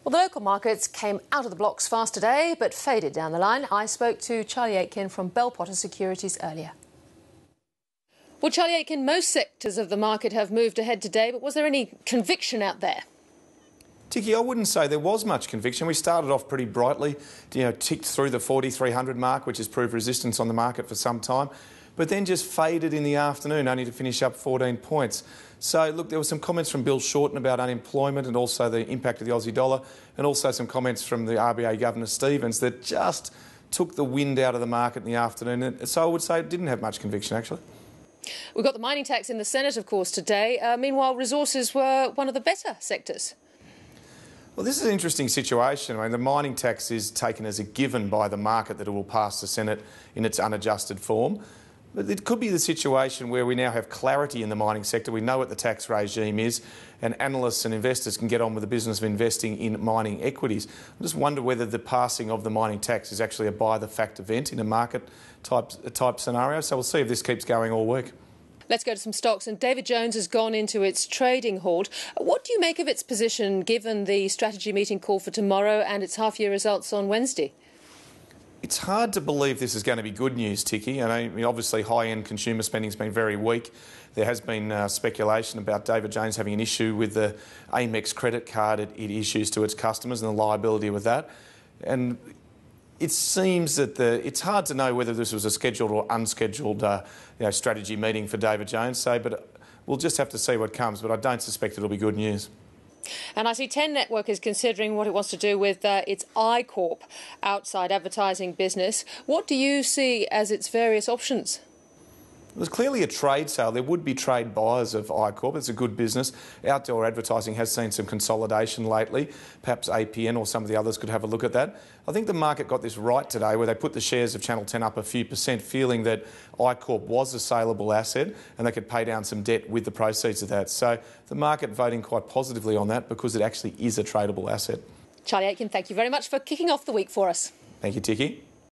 Well, the local markets came out of the blocks fast today, but faded down the line. I spoke to Charlie Aitken from Bell Potter Securities earlier. Well, Charlie Aitken, most sectors of the market have moved ahead today, but was there any conviction out there? Ticky, I wouldn't say there was much conviction. We started off pretty brightly, ticked through the 4,300 mark, which has proved resistance on the market for some time, but then just faded in the afternoon, only to finish up 14 points. So, look, there were some comments from Bill Shorten about unemployment and also the impact of the Aussie dollar, and also some comments from the RBA Governor Stevens that just took the wind out of the market in the afternoon. So I would say it didn't have much conviction, actually. We've got the mining tax in the Senate, of course, today. Meanwhile, resources were one of the better sectors. Well, this is an interesting situation. I mean, the mining tax is taken as a given by the market that it will pass the Senate in its unadjusted form. But it could be the situation where we now have clarity in the mining sector. We know what the tax regime is, and analysts and investors can get on with the business of investing in mining equities. I just wonder whether the passing of the mining tax is actually a by-the-fact event in a market type scenario. So we'll see if this keeps going all week. Let's go to some stocks. And David Jones has gone into its trading halt. What do you make of its position given the strategy meeting call for tomorrow and its half-year results on Wednesday? It's hard to believe this is going to be good news, Ticky. I mean, obviously high-end consumer spending has been very weak. There has been speculation about David Jones having an issue with the Amex credit card it issues to its customers and the liability with that. And it seems that it's hard to know whether this was a scheduled or unscheduled strategy meeting for David Jones. But we'll just have to see what comes. But I don't suspect it'll be good news. And I see 10 Network is considering what it wants to do with its iCorp outside advertising business. What do you see as its various options? There's clearly a trade sale. There would be trade buyers of iCorp. It's a good business. Outdoor advertising has seen some consolidation lately. Perhaps APN or some of the others could have a look at that. I think the market got this right today where they put the shares of Channel 10 up a few percent, feeling that iCorp was a saleable asset and they could pay down some debt with the proceeds of that. So the market voting quite positively on that because it actually is a tradable asset. Charlie Aitken, thank you very much for kicking off the week for us. Thank you, Ticky.